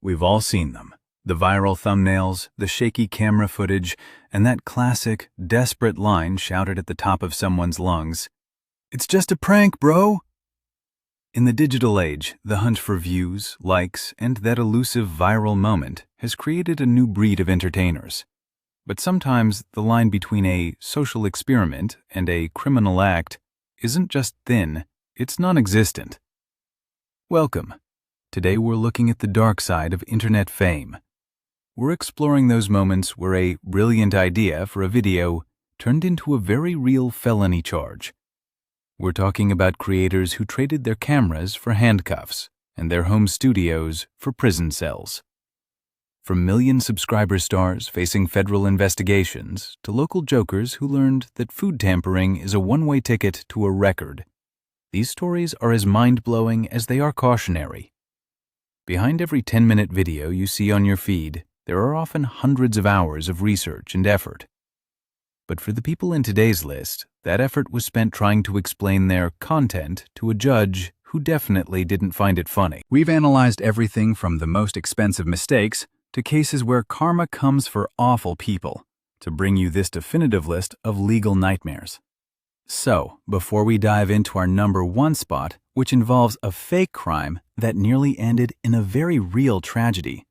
We've all seen them. The viral thumbnails, the shaky camera footage, and that classic, desperate line shouted at the top of someone's lungs. "It's just a prank, bro!" In the digital age, the hunt for views, likes, and that elusive viral moment has created a new breed of entertainers. But sometimes the line between a social experiment and a criminal act isn't just thin, it's non-existent. Welcome. Today we're looking at the dark side of internet fame. We're exploring those moments where a brilliant idea for a video turned into a very real felony charge. We're talking about creators who traded their cameras for handcuffs and their home studios for prison cells. From million subscriber stars facing federal investigations to local jokers who learned that food tampering is a one-way ticket to a record, these stories are as mind-blowing as they are cautionary. Behind every 10-minute video you see on your feed, there are often hundreds of hours of research and effort. But for the people in today's list, that effort was spent trying to explain their content to a judge who definitely didn't find it funny. We've analyzed everything from the most expensive mistakes to cases where karma comes for awful people to bring you this definitive list of legal nightmares. So, before we dive into our number one spot, which involves a fake crime that nearly ended in a very real tragedy,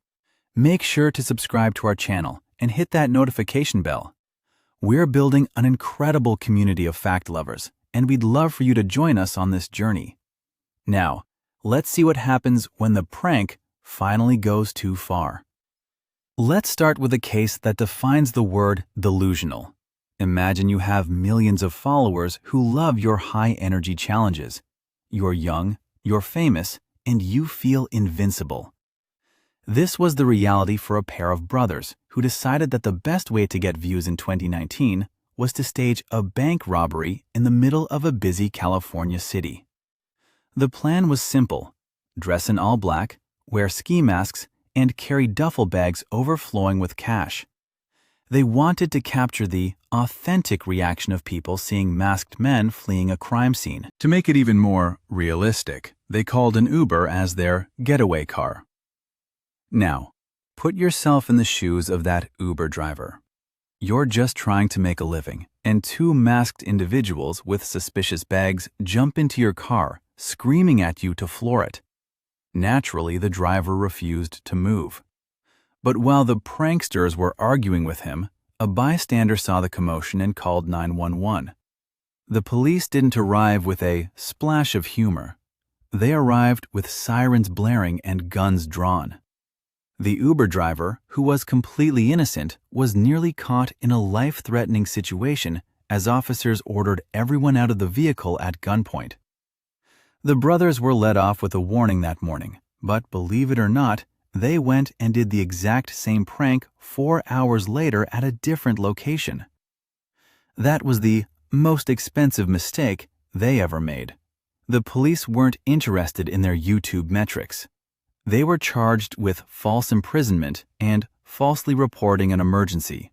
make sure to subscribe to our channel and hit that notification bell. We're building an incredible community of fact lovers, and we'd love for you to join us on this journey. Now, let's see what happens when the prank finally goes too far. Let's start with a case that defines the word delusional. Imagine you have millions of followers who love your high-energy challenges. You're young, you're famous, and you feel invincible. This was the reality for a pair of brothers who decided that the best way to get views in 2019 was to stage a bank robbery in the middle of a busy California city. The plan was simple: dress in all black, wear ski masks, and carry duffel bags overflowing with cash. They wanted to capture the authentic reaction of people seeing masked men fleeing a crime scene. To make it even more realistic, they called an Uber as their getaway car. Now, put yourself in the shoes of that Uber driver. You're just trying to make a living, and two masked individuals with suspicious bags jump into your car, screaming at you to floor it. Naturally, the driver refused to move. But while the pranksters were arguing with him, a bystander saw the commotion and called 911. The police didn't arrive with a splash of humor. They arrived with sirens blaring and guns drawn. The Uber driver, who was completely innocent, was nearly caught in a life-threatening situation as officers ordered everyone out of the vehicle at gunpoint. The brothers were let off with a warning that morning, but believe it or not, they went and did the exact same prank 4 hours later at a different location. That was the most expensive mistake they ever made. The police weren't interested in their YouTube metrics. They were charged with false imprisonment and falsely reporting an emergency.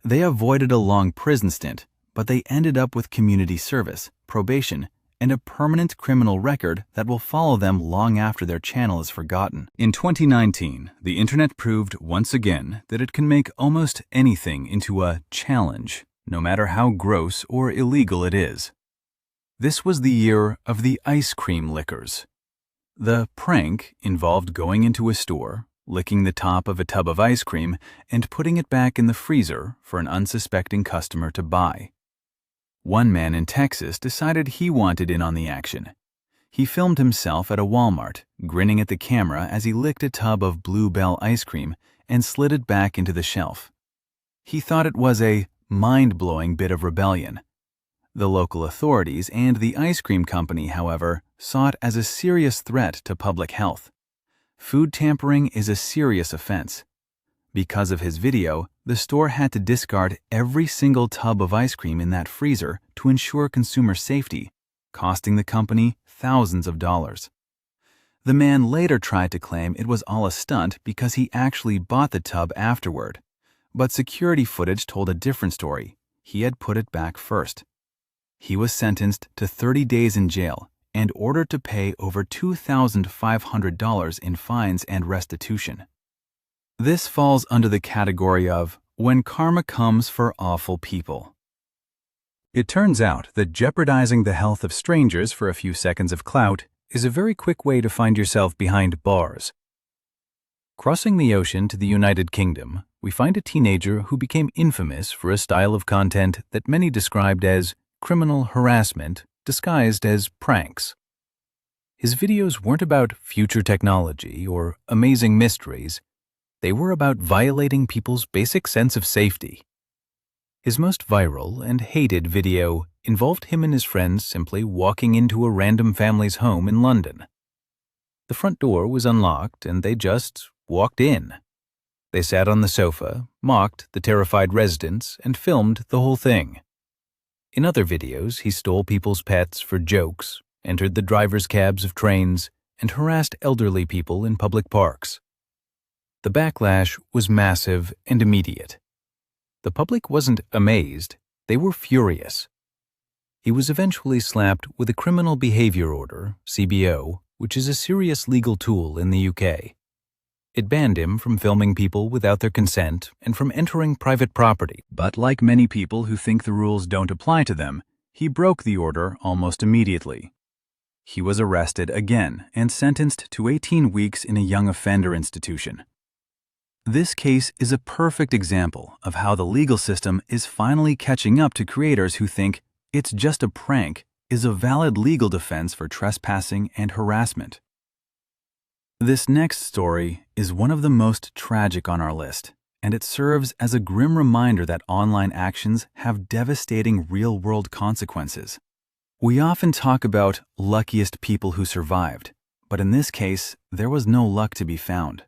They avoided a long prison stint, but they ended up with community service, probation, and a permanent criminal record that will follow them long after their channel is forgotten. In 2019, the internet proved once again that it can make almost anything into a challenge, no matter how gross or illegal it is. This was the year of the ice cream lickers. The prank involved going into a store, licking the top of a tub of ice cream, and putting it back in the freezer for an unsuspecting customer to buy. One man in Texas decided he wanted in on the action. He filmed himself at a Walmart, grinning at the camera as he licked a tub of Blue Bell ice cream and slid it back into the shelf. He thought it was a mind-blowing bit of rebellion. The local authorities and the ice cream company, however, saw it as a serious threat to public health. Food tampering is a serious offense. Because of his video, the store had to discard every single tub of ice cream in that freezer to ensure consumer safety, costing the company thousands of dollars. The man later tried to claim it was all a stunt because he actually bought the tub afterward, but security footage told a different story. He had put it back first. He was sentenced to 30 days in jail and ordered to pay over $2,500 in fines and restitution. This falls under the category of when karma comes for awful people. It turns out that jeopardizing the health of strangers for a few seconds of clout is a very quick way to find yourself behind bars. Crossing the ocean to the United Kingdom, we find a teenager who became infamous for a style of content that many described as criminal harassment disguised as pranks. His videos weren't about future technology or amazing mysteries. They were about violating people's basic sense of safety. His most viral and hated video involved him and his friends simply walking into a random family's home in London. The front door was unlocked and they just walked in. They sat on the sofa, mocked the terrified residents, and filmed the whole thing. In other videos, he stole people's pets for jokes, entered the driver's cabs of trains, and harassed elderly people in public parks. The backlash was massive and immediate. The public wasn't amazed, they were furious. He was eventually slapped with a Criminal Behavior Order, CBO, which is a serious legal tool in the UK. It banned him from filming people without their consent and from entering private property. But like many people who think the rules don't apply to them, he broke the order almost immediately. He was arrested again and sentenced to 18 weeks in a young offender institution. This case is a perfect example of how the legal system is finally catching up to creators who think it's just a prank is a valid legal defense for trespassing and harassment. This next story is one of the most tragic on our list, and it serves as a grim reminder that online actions have devastating real-world consequences. We often talk about luckiest people who survived, but in this case, there was no luck to be found.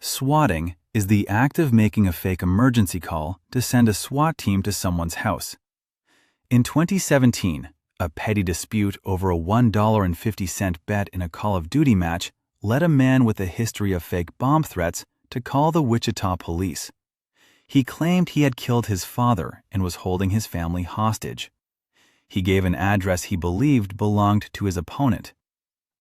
Swatting is the act of making a fake emergency call to send a SWAT team to someone's house. In 2017, a petty dispute over a $1.50 bet in a Call of Duty match led a man with a history of fake bomb threats to call the Wichita police. He claimed he had killed his father and was holding his family hostage. He gave an address he believed belonged to his opponent.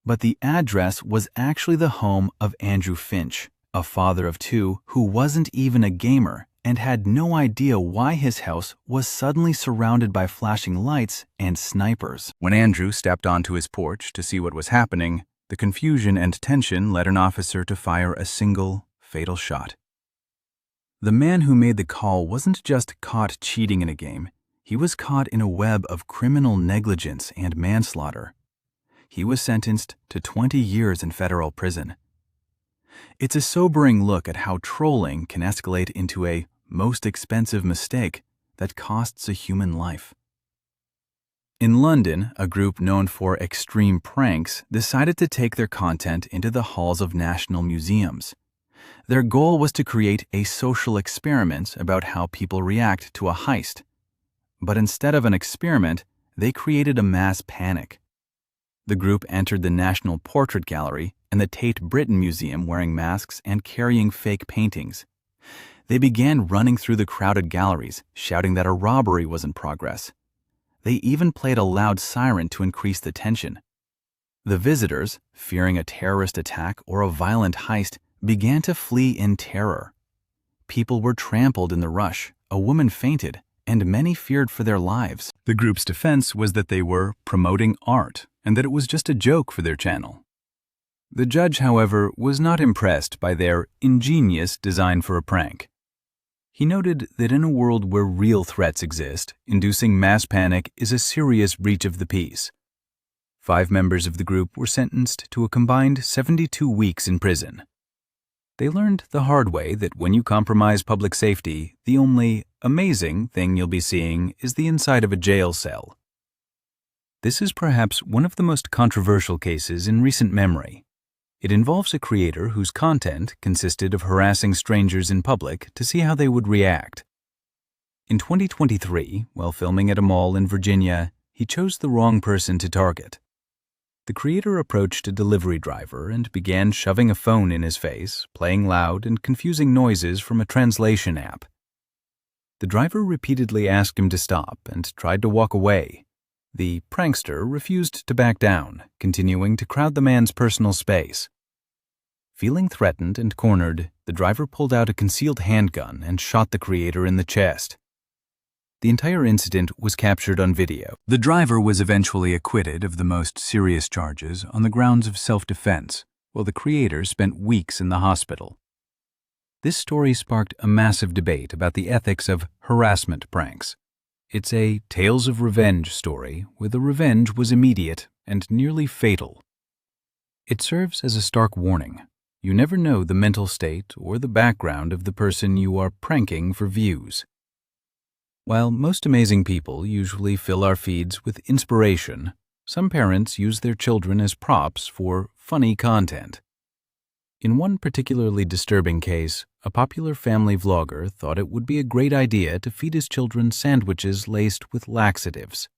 But the address was actually the home of Andrew Finch, a father of two who wasn't even a gamer and had no idea why his house was suddenly surrounded by flashing lights and snipers. When Andrew stepped onto his porch to see what was happening, the confusion and tension led an officer to fire a single, fatal shot. The man who made the call wasn't just caught cheating in a game, he was caught in a web of criminal negligence and manslaughter. He was sentenced to 20 years in federal prison. It's a sobering look at how trolling can escalate into a most expensive mistake that costs a human life. In London, a group known for extreme pranks decided to take their content into the halls of national museums. Their goal was to create a social experiment about how people react to a heist. But instead of an experiment, they created a mass panic. The group entered the National Portrait Gallery and the Tate Britain Museum wearing masks and carrying fake paintings. They began running through the crowded galleries, shouting that a robbery was in progress. They even played a loud siren to increase the tension. The visitors, fearing a terrorist attack or a violent heist, began to flee in terror. People were trampled in the rush, a woman fainted, and many feared for their lives. The group's defense was that they were promoting art and that it was just a joke for their channel. The judge, however, was not impressed by their ingenious design for a prank. He noted that in a world where real threats exist, inducing mass panic is a serious breach of the peace. 5 members of the group were sentenced to a combined 72 weeks in prison. They learned the hard way that when you compromise public safety, the only amazing thing you'll be seeing is the inside of a jail cell. This is perhaps one of the most controversial cases in recent memory. It involves a creator whose content consisted of harassing strangers in public to see how they would react. In 2023, while filming at a mall in Virginia, he chose the wrong person to target. The creator approached a delivery driver and began shoving a phone in his face, playing loud and confusing noises from a translation app. The driver repeatedly asked him to stop and tried to walk away. The prankster refused to back down, continuing to crowd the man's personal space. Feeling threatened and cornered, the driver pulled out a concealed handgun and shot the creator in the chest. The entire incident was captured on video. The driver was eventually acquitted of the most serious charges on the grounds of self-defense, while the creator spent weeks in the hospital. This story sparked a massive debate about the ethics of harassment pranks. It's a tales of revenge story where the revenge was immediate and nearly fatal. It serves as a stark warning. You never know the mental state or the background of the person you are pranking for views. While most amazing people usually fill our feeds with inspiration, some parents use their children as props for funny content. In one particularly disturbing case, a popular family vlogger thought it would be a great idea to feed his children sandwiches laced with laxatives.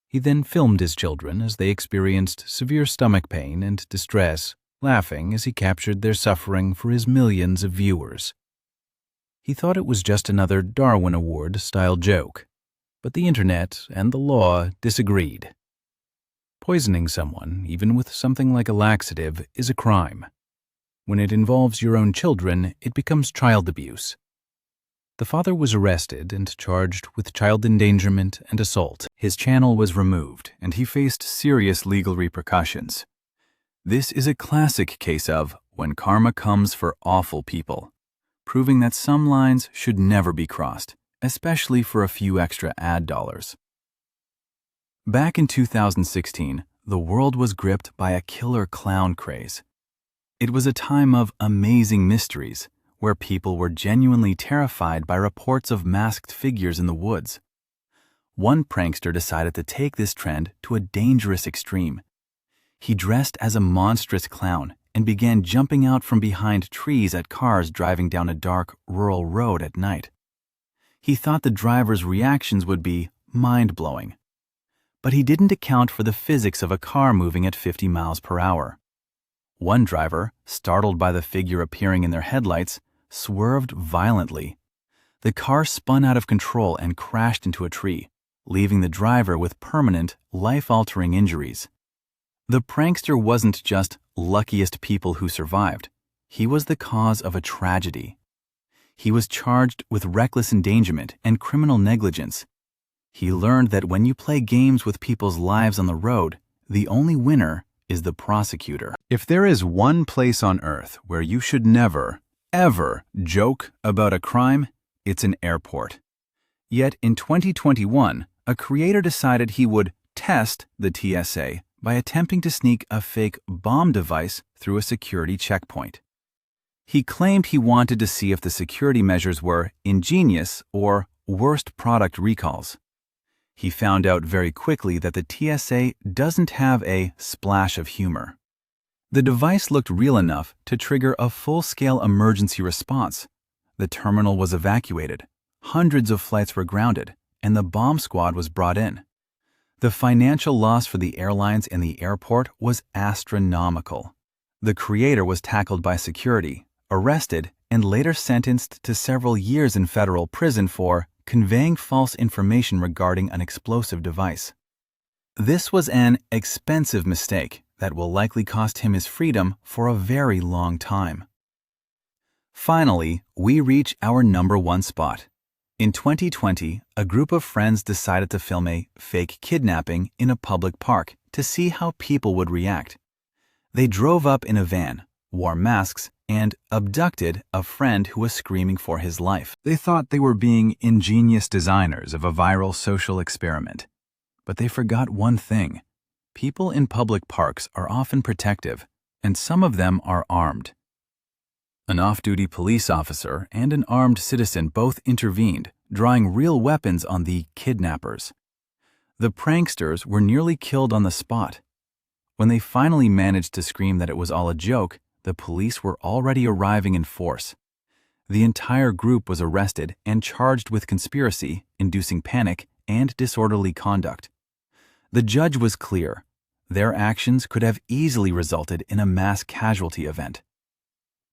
He then filmed his children as they experienced severe stomach pain and distress, laughing as he captured their suffering for his millions of viewers. He thought it was just another Darwin Award-style joke, but the internet and the law disagreed. Poisoning someone, even with something like a laxative, is a crime. When it involves your own children, it becomes child abuse. The father was arrested and charged with child endangerment and assault. His channel was removed, and he faced serious legal repercussions. This is a classic case of when karma comes for awful people, proving that some lines should never be crossed, especially for a few extra ad dollars. Back in 2016, the world was gripped by a killer clown craze. It was a time of amazing mysteries, where people were genuinely terrified by reports of masked figures in the woods. One prankster decided to take this trend to a dangerous extreme. He dressed as a monstrous clown and began jumping out from behind trees at cars driving down a dark, rural road at night. He thought the driver's reactions would be mind-blowing. But he didn't account for the physics of a car moving at 50 miles per hour. One driver, startled by the figure appearing in their headlights, swerved violently. The car spun out of control and crashed into a tree, leaving the driver with permanent, life-altering injuries. The prankster wasn't just luckiest people who survived. He was the cause of a tragedy. He was charged with reckless endangerment and criminal negligence. He learned that when you play games with people's lives on the road, the only winner is the prosecutor. If there is one place on earth where you should never, ever joke about a crime, it's an airport. Yet in 2021, a creator decided he would test the TSA by attempting to sneak a fake bomb device through a security checkpoint. He claimed he wanted to see if the security measures were ingenious or worst product recalls. He found out very quickly that the TSA doesn't have a splash of humor. The device looked real enough to trigger a full-scale emergency response. The terminal was evacuated, hundreds of flights were grounded, and the bomb squad was brought in. The financial loss for the airlines and the airport was astronomical. The creator was tackled by security, arrested, and later sentenced to several years in federal prison for conveying false information regarding an explosive device. This was an expensive mistake that will likely cost him his freedom for a very long time. Finally, we reach our number one spot. In 2020, a group of friends decided to film a fake kidnapping in a public park to see how people would react. They drove up in a van, wore masks, and abducted a friend who was screaming for his life. They thought they were being ingenious designers of a viral social experiment. But they forgot one thing. People in public parks are often protective, and some of them are armed. An off-duty police officer and an armed citizen both intervened, drawing real weapons on the kidnappers. The pranksters were nearly killed on the spot. When they finally managed to scream that it was all a joke, the police were already arriving in force. The entire group was arrested and charged with conspiracy, inducing panic, and disorderly conduct. The judge was clear. Their actions could have easily resulted in a mass casualty event.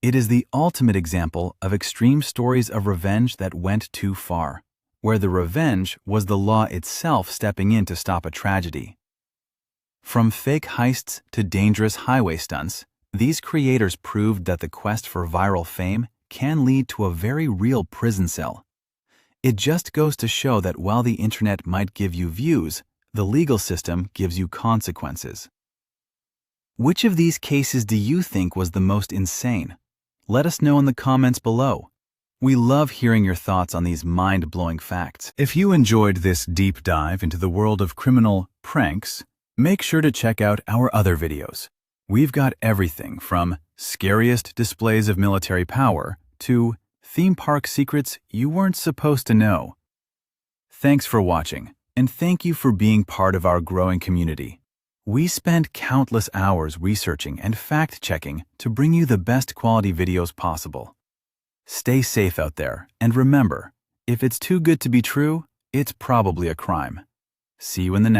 It is the ultimate example of extreme stories of revenge that went too far. where the revenge was the law itself stepping in to stop a tragedy. From fake heists to dangerous highway stunts, these creators proved that the quest for viral fame can lead to a very real prison cell. It just goes to show that while the internet might give you views, the legal system gives you consequences. Which of these cases do you think was the most insane? Let us know in the comments below. We love hearing your thoughts on these mind-blowing facts. If you enjoyed this deep dive into the world of criminal pranks, make sure to check out our other videos. We've got everything from scariest displays of military power to theme park secrets you weren't supposed to know. Thanks for watching, and thank you for being part of our growing community. We spend countless hours researching and fact-checking to bring you the best quality videos possible. Stay safe out there, and remember, if it's too good to be true, it's probably a crime. See you in the next